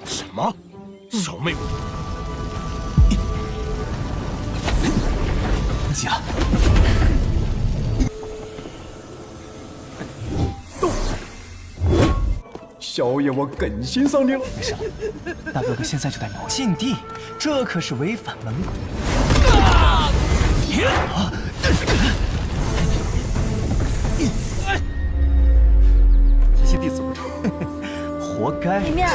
什么？小妹妹，急了，小爷我梗心丧命了。大哥哥现在就带你禁地，这可是违反门规。这些弟子不成，活该。里面。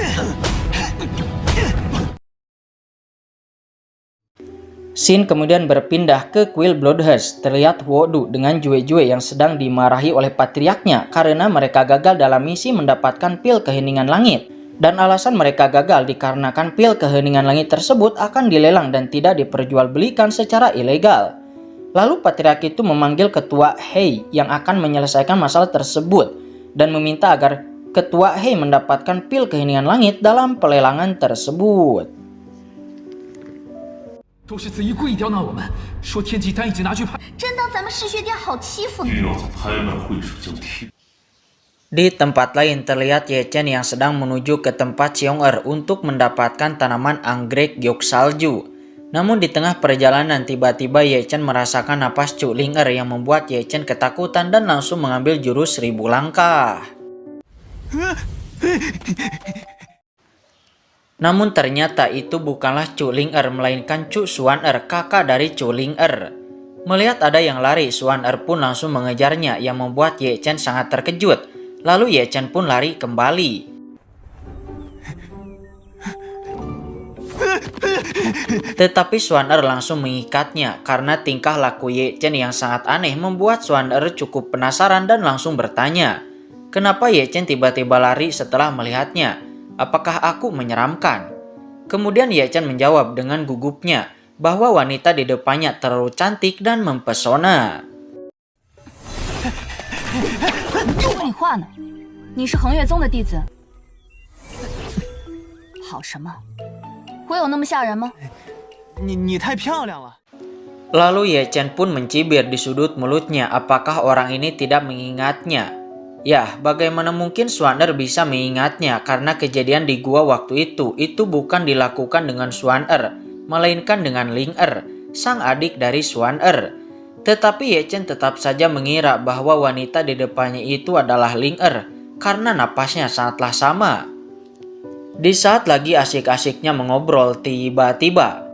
Scene kemudian berpindah ke kuil Bloodhurst. Terlihat Wodu dengan Jue-Jue yang sedang dimarahi oleh patriarknya karena mereka gagal dalam misi mendapatkan pil keheningan langit. Dan alasan mereka gagal dikarenakan pil keheningan langit tersebut akan dilelang dan tidak diperjualbelikan secara ilegal. Lalu patriark itu memanggil ketua Hei yang akan menyelesaikan masalah tersebut dan meminta agar ketua Hei mendapatkan pil keheningan langit dalam pelelangan tersebut. 都是子怡故意刁难我们，说天际丹已经拿去派。真当咱们嗜血殿好欺负呢？ Di tempat lain terlihat Ye Chen yang sedang menuju ke tempat Xiong-Er untuk mendapatkan tanaman anggrek giok salju. Namun di tengah perjalanan tiba-tiba Ye Chen merasakan napas Chu Ling-Er yang membuat Ye Chen ketakutan dan langsung mengambil jurus 1000 langkah. Namun ternyata itu bukanlah Chu Ling-Er melainkan Chu Xuan-Er, kakak dari Chu Ling-Er. Melihat ada yang lari, Xuan-Er pun langsung mengejarnya yang membuat Ye Chen sangat terkejut. Lalu Ye Chen pun lari kembali. Tetapi Xuan-Er langsung mengikatnya karena tingkah laku Ye Chen yang sangat aneh membuat Xuan-Er cukup penasaran dan langsung bertanya, "Kenapa Ye Chen tiba-tiba lari setelah melihatnya? Apakah aku menyeramkan?" Kemudian Ye Chen menjawab dengan gugupnya bahwa wanita di depannya terlalu cantik dan mempesona. 说你话呢，你是恒月宗的弟子。好什么？我有那么吓人吗？你太漂亮了。 Lalu Ye Chen pun mencibir di sudut mulutnya, apakah orang ini tidak mengingatnya? Yah, bagaimana mungkin Xuan-Er bisa mengingatnya karena kejadian di gua waktu itu bukan dilakukan dengan Xuan-Er, melainkan dengan Ling-Er, sang adik dari Xuan-Er. Tetapi Ye Chen tetap saja mengira bahwa wanita di depannya itu adalah Ling-Er karena napasnya sangatlah sama. Di saat lagi asik-asiknya mengobrol, tiba-tiba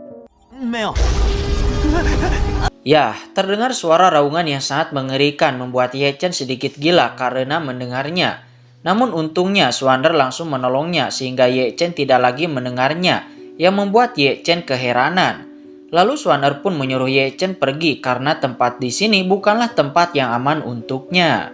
yah, terdengar suara raungan yang sangat mengerikan membuat Ye Chen sedikit gila karena mendengarnya. Namun untungnya Xuan-Er langsung menolongnya sehingga Ye Chen tidak lagi mendengarnya, yang membuat Ye Chen keheranan. Lalu Xuan-Er pun menyuruh Ye Chen pergi karena tempat di sini bukanlah tempat yang aman untuknya.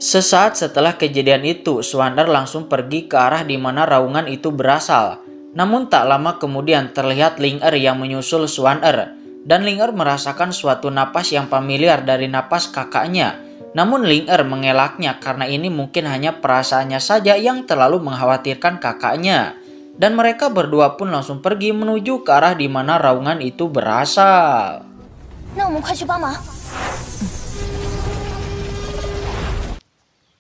Sesaat setelah kejadian itu, Xuan-Er langsung pergi ke arah di mana raungan itu berasal. Namun tak lama kemudian terlihat Ling-Er yang menyusul Xuan-Er. Dan Ling-Er merasakan suatu napas yang familiar dari napas kakaknya. Namun Ling-Er mengelaknya karena ini mungkin hanya perasaannya saja yang terlalu mengkhawatirkan kakaknya. Dan mereka berdua pun langsung pergi menuju ke arah di mana raungan itu berasal.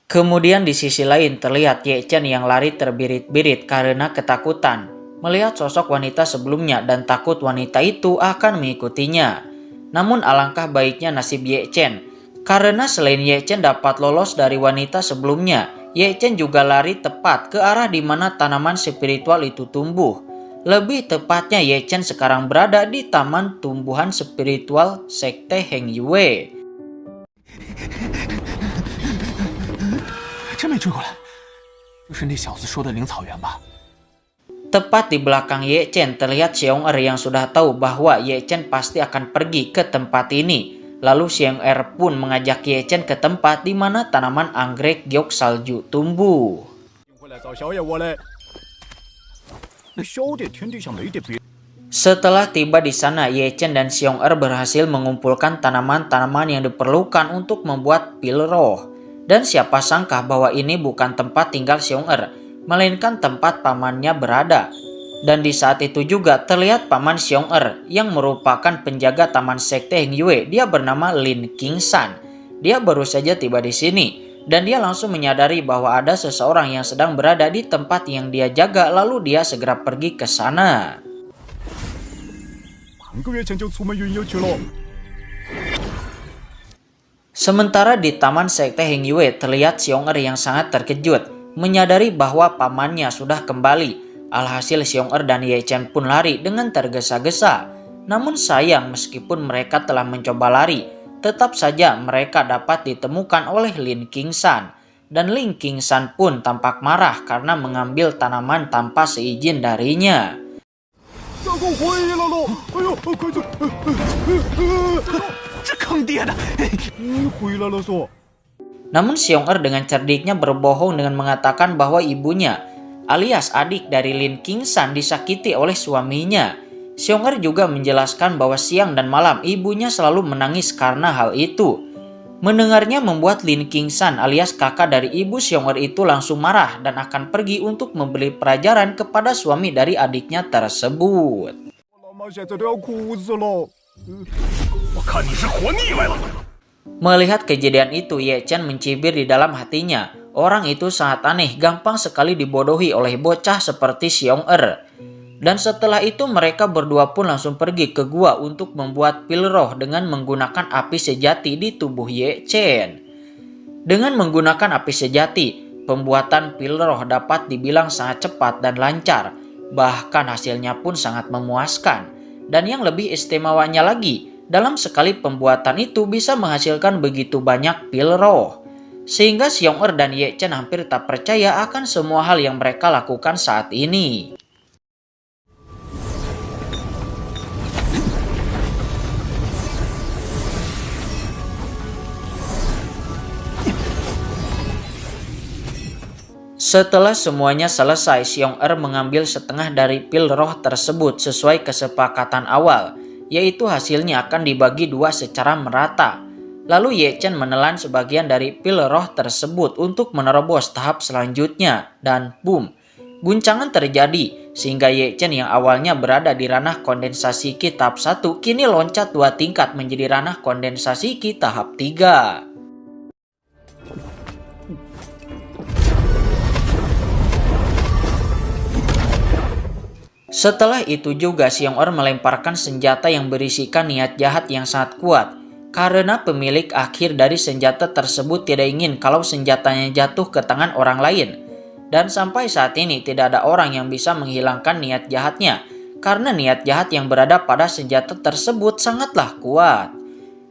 Kemudian di sisi lain terlihat Ye Chen yang lari terbirit-birit karena ketakutan melihat sosok wanita sebelumnya dan takut wanita itu akan mengikutinya. Namun alangkah baiknya nasib Ye Chen karena selain Ye Chen dapat lolos dari wanita sebelumnya, Ye Chen juga lari tepat ke arah di mana tanaman spiritual itu tumbuh. Lebih tepatnya Ye Chen sekarang berada di taman tumbuhan spiritual sekte Heng Yue. 真没追过来，就是那小子说的灵草原吧？ Tepat di belakang Ye Chen terlihat Xiong-Er yang sudah tahu bahwa Ye Chen pasti akan pergi ke tempat ini. Lalu Xiong-Er pun mengajak Ye Chen ke tempat di mana tanaman anggrek giok salju tumbuh. Setelah tiba di sana, Ye Chen dan Xiong-Er berhasil mengumpulkan tanaman-tanaman yang diperlukan untuk membuat pil roh. Dan siapa sangka bahwa ini bukan tempat tinggal Xiong-Er, melainkan tempat pamannya berada. Dan di saat itu juga terlihat paman Xiong Er yang merupakan penjaga taman sekte Heng Yue. Dia bernama Lin Qingsan. Dia baru saja tiba di sini dan dia langsung menyadari bahwa ada seseorang yang sedang berada di tempat yang dia jaga, lalu dia segera pergi ke sana. Sementara di taman sekte Heng Yue terlihat Xiong Er yang sangat terkejut, menyadari bahwa pamannya sudah kembali. Alhasil Xiong Er dan Ye Chen pun lari dengan tergesa-gesa. Namun sayang, meskipun mereka telah mencoba lari, tetap saja mereka dapat ditemukan oleh Lin Qingsan. Dan Lin Qingsan pun tampak marah karena mengambil tanaman tanpa seizin darinya. Namun Xiong Er dengan cerdiknya berbohong dengan mengatakan bahwa ibunya alias adik dari Lin Qingsan disakiti oleh suaminya. Xiong Er juga menjelaskan bahwa siang dan malam ibunya selalu menangis karena hal itu. Mendengarnya membuat Lin Qingsan alias kakak dari ibu Xiong Er itu langsung marah dan akan pergi untuk memberi pelajaran kepada suami dari adiknya tersebut. Melihat kejadian itu, Ye Chen mencibir di dalam hatinya. Orang itu sangat aneh, gampang sekali dibodohi oleh bocah seperti Xiong Er. Dan setelah itu mereka berdua pun langsung pergi ke gua untuk membuat pil roh dengan menggunakan api sejati di tubuh Ye Chen. Dengan menggunakan api sejati, pembuatan pil roh dapat dibilang sangat cepat dan lancar. Bahkan hasilnya pun sangat memuaskan. Dan yang lebih istimewanya lagi, dalam sekali pembuatan itu bisa menghasilkan begitu banyak pil roh. Sehingga Xiong Er dan Ye Chen hampir tak percaya akan semua hal yang mereka lakukan saat ini. Setelah semuanya selesai, Xiong Er mengambil setengah dari pil roh tersebut sesuai kesepakatan awal, yaitu hasilnya akan dibagi dua secara merata. Lalu Ye Chen menelan sebagian dari pil roh tersebut untuk menerobos tahap selanjutnya, dan boom, guncangan terjadi sehingga Ye Chen yang awalnya berada di ranah kondensasi Qi tahap 1 kini loncat 2 tingkat menjadi ranah kondensasi Qi tahap 3. Setelah itu juga Xiong Er melemparkan senjata yang berisikan niat jahat yang sangat kuat. Karena pemilik akhir dari senjata tersebut tidak ingin kalau senjatanya jatuh ke tangan orang lain. Dan sampai saat ini tidak ada orang yang bisa menghilangkan niat jahatnya. Karena niat jahat yang berada pada senjata tersebut sangatlah kuat.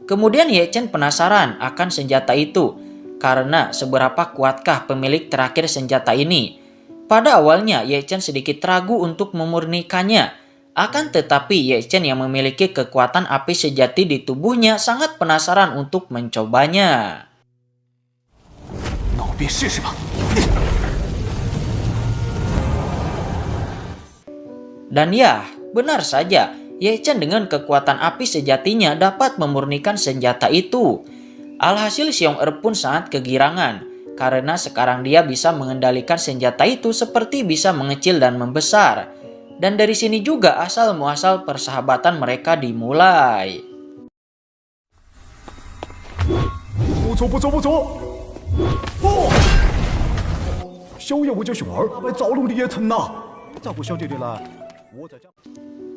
Kemudian Ye Chen penasaran akan senjata itu. Karena seberapa kuatkah pemilik terakhir senjata ini? Pada awalnya Ye Chen sedikit ragu untuk memurnikannya. Akan tetapi Ye Chen yang memiliki kekuatan api sejati di tubuhnya sangat penasaran untuk mencobanya. Dan ya, benar saja, Ye Chen dengan kekuatan api sejatinya dapat memurnikan senjata itu. Alhasil Xiong Er pun sangat kegirangan, karena sekarang dia bisa mengendalikan senjata itu seperti bisa mengecil dan membesar. Dan dari sini juga asal-muasal persahabatan mereka dimulai.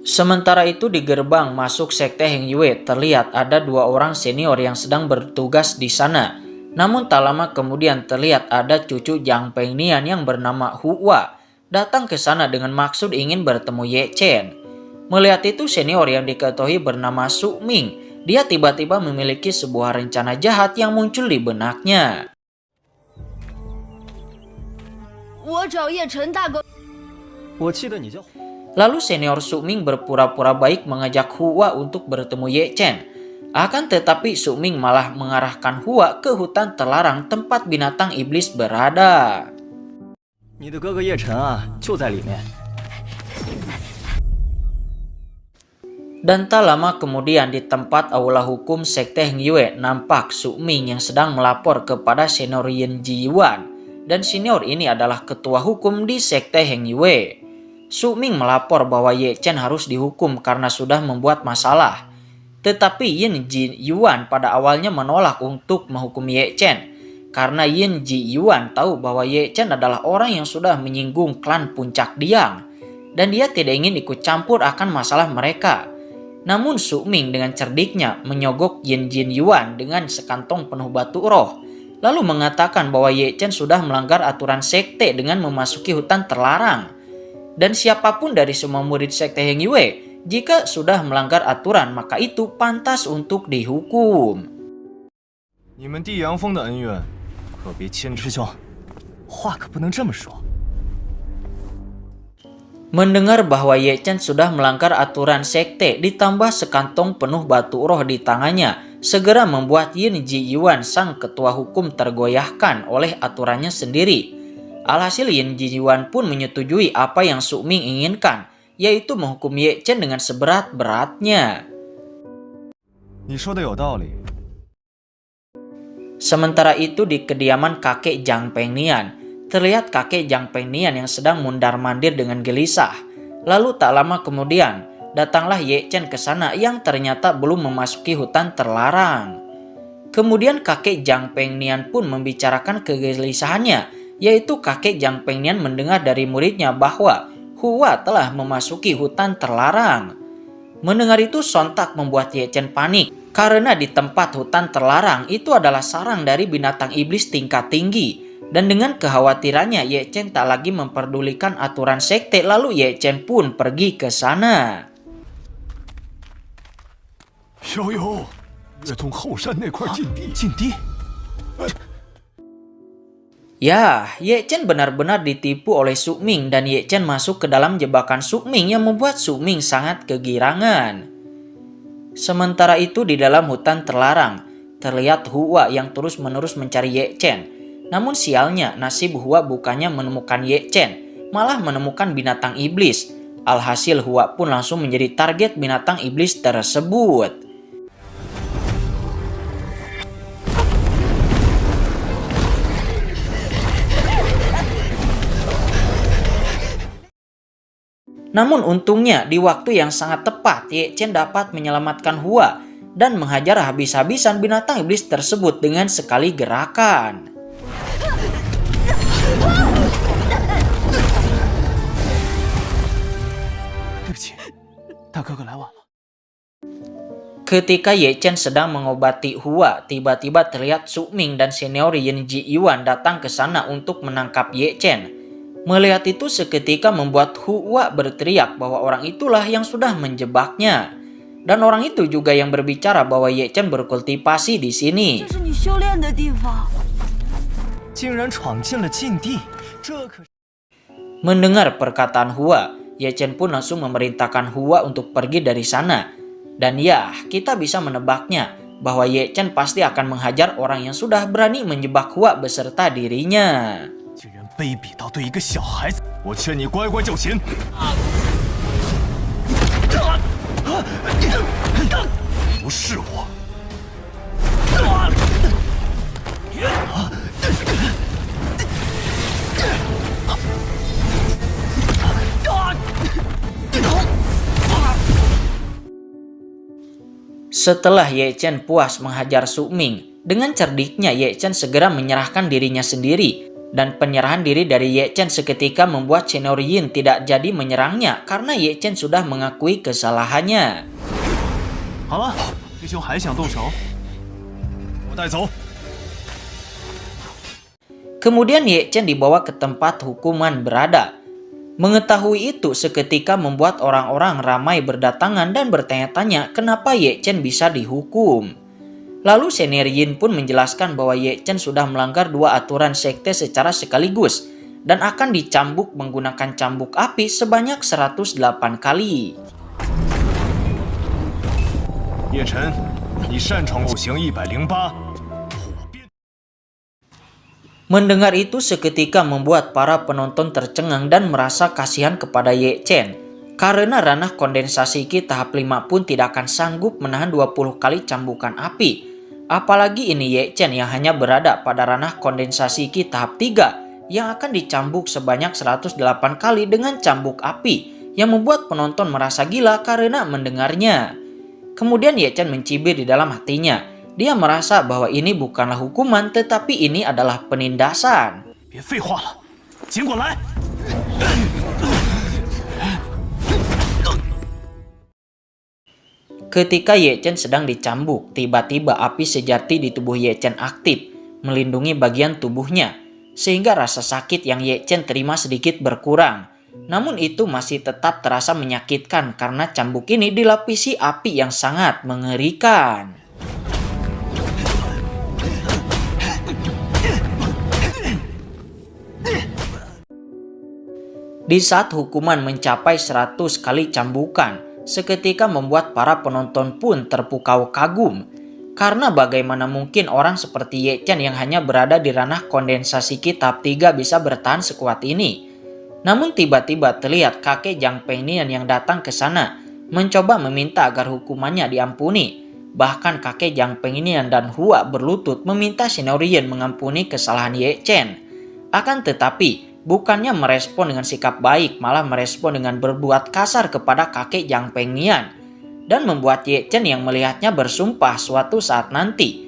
Sementara itu di gerbang masuk sekte Heng Yue terlihat ada 2 orang senior yang sedang bertugas di sana. Namun tak lama kemudian terlihat ada cucu Jiang Pengnian yang bernama Hua datang ke sana dengan maksud ingin bertemu Ye Chen. Melihat itu senior yang diketahui bernama Su Ming, dia tiba-tiba memiliki sebuah rencana jahat yang muncul di benaknya. Lalu senior Su Ming berpura-pura baik mengajak Hua untuk bertemu Ye Chen. Akan tetapi Su Ming malah mengarahkan Hua ke hutan terlarang tempat binatang iblis berada. Dan tak lama kemudian di tempat aula hukum sekte Heng Yue nampak Su Ming yang sedang melapor kepada senior Yin Ji Yuan. Dan senior ini adalah ketua hukum di sekte Heng Yue. Su Ming melapor bahwa Ye Chen harus dihukum karena sudah membuat masalah. Tetapi Yin Ji Yuan pada awalnya menolak untuk menghukum Ye Chen, karena Yin Ji Yuan tahu bahwa Ye Chen adalah orang yang sudah menyinggung klan Puncak Diang, dan dia tidak ingin ikut campur akan masalah mereka. Namun Su Ming dengan cerdiknya menyogok Yin Ji Yuan dengan sekantong penuh batu roh, lalu mengatakan bahwa Ye Chen sudah melanggar aturan sekte dengan memasuki hutan terlarang. Dan siapapun dari semua murid sekte Heng Yue, jika sudah melanggar aturan maka itu pantas untuk dihukum. 你们地阳峰的恩怨，可别牵扯。师兄，话可不能这么说。 Mendengar bahwa Ye Chen sudah melanggar aturan sekte ditambah sekantong penuh batu roh di tangannya, segera membuat Yin Ji Yuan sang ketua hukum tergoyahkan oleh aturannya sendiri. Alhasil Yin Ji Yuan pun menyetujui apa yang Su Ming inginkan, yaitu menghukum Ye Chen dengan seberat-beratnya. 你说的有道理。 Sementara itu di kediaman kakek Zhang Pengnian, terlihat kakek Zhang Pengnian yang sedang mundar-mandir dengan gelisah. Lalu tak lama kemudian, datanglah Ye Chen ke sana yang ternyata belum memasuki hutan terlarang. Kemudian kakek Zhang Pengnian pun membicarakan kegelisahannya, yaitu kakek Zhang Pengnian mendengar dari muridnya bahwa Hua telah memasuki hutan terlarang. Mendengar itu sontak membuat Ye Chen panik, karena di tempat hutan terlarang itu adalah sarang dari binatang iblis tingkat tinggi. Dan dengan kekhawatirannya Ye Chen tak lagi memperdulikan aturan sekte, lalu Ye Chen pun pergi ke sana. 小友，越通后山那块禁地。禁地？ Ya, Ye Chen benar-benar ditipu oleh Su Ming dan Ye Chen masuk ke dalam jebakan Su Ming yang membuat Su Ming sangat kegirangan. Sementara itu di dalam hutan terlarang, terlihat Hua yang terus-menerus mencari Ye Chen. Namun sialnya, nasib Hua bukannya menemukan Ye Chen, malah menemukan binatang iblis. Alhasil Hua pun langsung menjadi target binatang iblis tersebut. Namun untungnya di waktu yang sangat tepat Ye Chen dapat menyelamatkan Hua dan menghajar habis-habisan binatang iblis tersebut dengan sekali gerakan. Ketika Ye Chen sedang mengobati Hua, tiba-tiba terlihat Su Ming dan senior Yin Ji Yuan datang ke sana untuk menangkap Ye Chen. Melihat itu seketika membuat Hua berteriak bahwa orang itulah yang sudah menjebaknya. Dan orang itu juga yang berbicara bahwa Ye Chen berkultivasi di sini. Mendengar perkataan Hua, Ye Chen pun langsung memerintahkan Hua untuk pergi dari sana. Dan ya, kita bisa menebaknya bahwa Ye Chen pasti akan menghajar orang yang sudah berani menjebak Hua beserta dirinya. 竟然卑鄙到对一个小孩子！我劝你乖乖就擒。不是我。Setelah Ye Chen puas menghajar Su Ming, dengan cerdiknya Ye Chen segera menyerahkan dirinya sendiri. Dan penyerahan diri dari Ye Chen seketika membuat senior Yin tidak jadi menyerangnya karena Ye Chen sudah mengakui kesalahannya. 好了，师兄还想动手？我带走。 Kemudian Ye Chen dibawa ke tempat hukuman berada. Mengetahui itu seketika membuat orang-orang ramai berdatangan dan bertanya-tanya kenapa Ye Chen bisa dihukum. Lalu senior Yin pun menjelaskan bahwa Ye Chen sudah melanggar dua aturan sekte secara sekaligus dan akan dicambuk menggunakan cambuk api sebanyak 108 kali. Ye Chen, 你擅闯五行108。 Mendengar itu seketika membuat para penonton tercengang dan merasa kasihan kepada Ye Chen. Karena ranah kondensasi Ki tahap 5 pun tidak akan sanggup menahan 20 kali cambukan api. Apalagi ini Ye Chen yang hanya berada pada ranah kondensasi Ki tahap 3 yang akan dicambuk sebanyak 108 kali dengan cambuk api yang membuat penonton merasa gila karena mendengarnya. Kemudian Ye Chen mencibir di dalam hatinya. Dia merasa bahwa ini bukanlah hukuman tetapi ini adalah penindasan. 别废话了，尽管来！ Ketika Ye Chen sedang dicambuk, tiba-tiba api sejati di tubuh Ye Chen aktif, melindungi bagian tubuhnya, sehingga rasa sakit yang Ye Chen terima sedikit berkurang. Namun itu masih tetap terasa menyakitkan karena cambuk ini dilapisi api yang sangat mengerikan. Di saat hukuman mencapai 100 kali cambukan, seketika membuat para penonton pun terpukau kagum. Karena bagaimana mungkin orang seperti Ye Chen yang hanya berada di ranah kondensasi kitab 3 bisa bertahan sekuat ini. Namun tiba-tiba terlihat kakek Jiang Pengnian yang datang ke sana, mencoba meminta agar hukumannya diampuni. Bahkan kakek Jiang Pengnian dan Hua berlutut meminta Shinorian mengampuni kesalahan Ye Chen. Akan tetapi, bukannya merespon dengan sikap baik, malah merespon dengan berbuat kasar kepada kakek Jiang Pengnian. Dan membuat Ye Chen yang melihatnya bersumpah suatu saat nanti,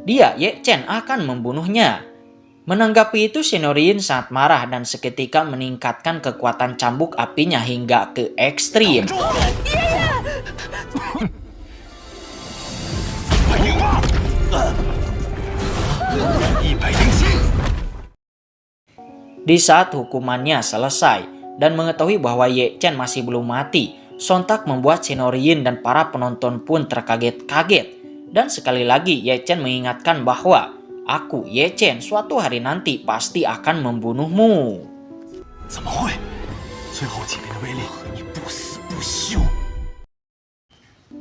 dia Ye Chen akan membunuhnya. Menanggapi itu Shinorian sangat marah dan seketika meningkatkan kekuatan cambuk apinya hingga ke ekstrim. Di saat hukumannya selesai dan mengetahui bahwa Ye Chen masih belum mati, sontak membuat Shinorian dan para penonton pun terkaget-kaget. Dan sekali lagi Ye Chen mengingatkan bahwa aku Ye Chen suatu hari nanti pasti akan membunuhmu. 怎么会？最后几名的威力和你不死不休。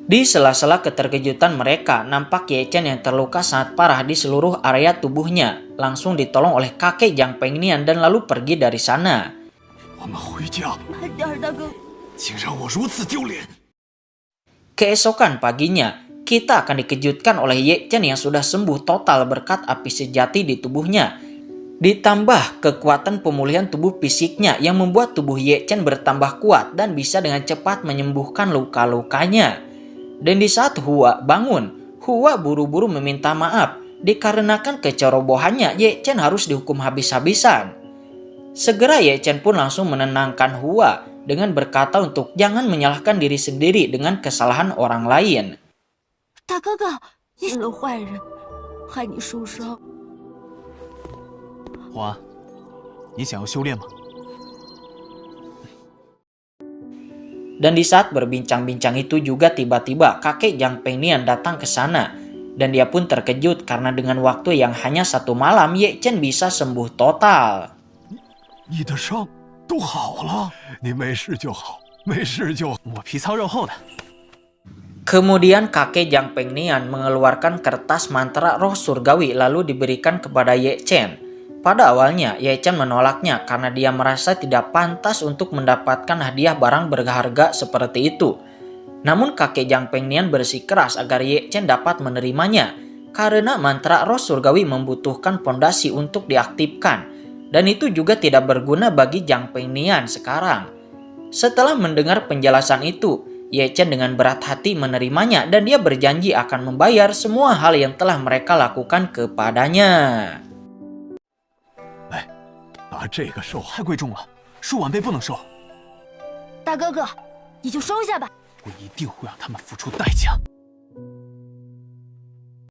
Di sela-sela keterkejutan mereka, nampak Ye Chen yang terluka sangat parah di seluruh area tubuhnya. Langsung ditolong oleh kakek Jiang Pengnian dan lalu pergi dari sana. 我们回家。大哥，竟让我如此丢脸。 Keesokan paginya, kita akan dikejutkan oleh Ye Chen yang sudah sembuh total berkat api sejati di tubuhnya. Ditambah kekuatan pemulihan tubuh fisiknya yang membuat tubuh Ye Chen bertambah kuat dan bisa dengan cepat menyembuhkan luka-lukanya. Dan di saat Hua bangun, Hua buru-buru meminta maaf dikarenakan kecerobohannya Ye Chen harus dihukum habis-habisan. Segera Ye Chen pun langsung menenangkan Hua dengan berkata untuk jangan menyalahkan diri sendiri dengan kesalahan orang lain. 大哥哥，你是坏人，害你受伤。 花，你想要修炼吗？ Dan di saat berbincang-bincang itu juga tiba-tiba kakek Jiang Pengnian datang ke sana. Dan dia pun terkejut karena dengan waktu yang hanya 1 malam Ye Chen bisa sembuh total. 你的伤都好了，你没事就好，没事就好。 我皮糙肉厚的。 Kemudian kakek Jiang Pengnian mengeluarkan kertas mantra roh surgawi lalu diberikan kepada Ye Chen. Pada awalnya Ye Chen menolaknya karena dia merasa tidak pantas untuk mendapatkan hadiah barang berharga seperti itu. Namun kakek Jiang Pengnian bersikeras agar Ye Chen dapat menerimanya karena mantra roh surgawi membutuhkan pondasi untuk diaktifkan. Dan itu juga tidak berguna bagi Jiang Pengnian sekarang. Setelah mendengar penjelasan itu, Ye Chen dengan berat hati menerimanya dan dia berjanji akan membayar semua hal yang telah mereka lakukan kepadanya. 拿这个收，太贵重了，数晚辈不能收。大哥哥，你就收下吧。我一定会让他们付出代价。